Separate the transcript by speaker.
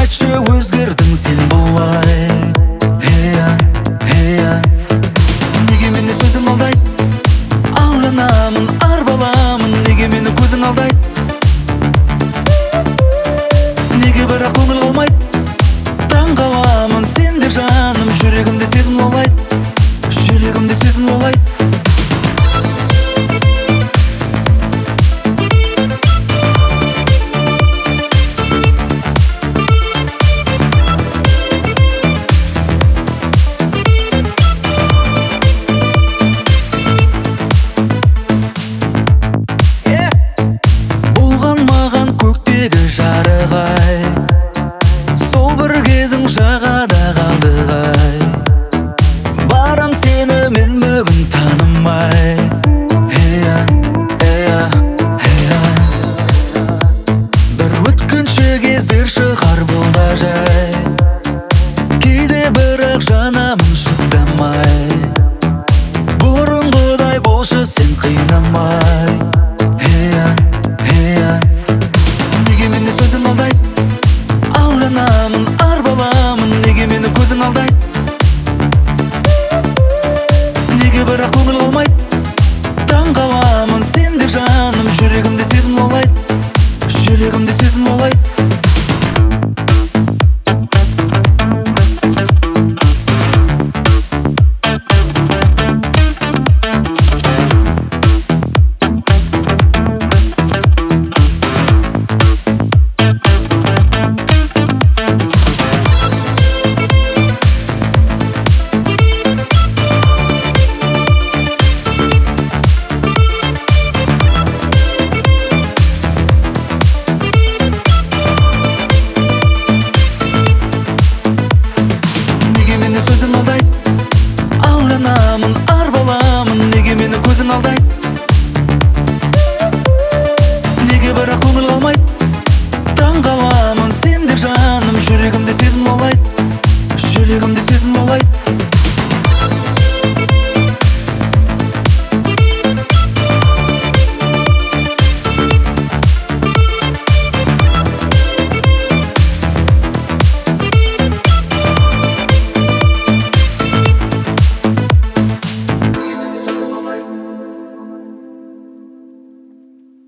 Speaker 1: айтшы өзгердің сен бұлай. Неге мені сөзің алдайды, алданамын, арбаламын, неге мені көзің алдайды, неге бірақ көңіл қалмайды, таң қаламын сен деп жаным, жүрегімде сезім лаулайды, жүрегімде сезім лаулайды. Сол бір кезің жағада қалдығай, барам сені мен бүгін танымай. Бір өткінші кездер шығар бұл да жай, кейде бірақ жанамын шыдамай. Бұрынғыдай болшы сен қинамай. Неге мені сөзің алдайды, алданамын, арбаламын, неге мені көзің алдайды,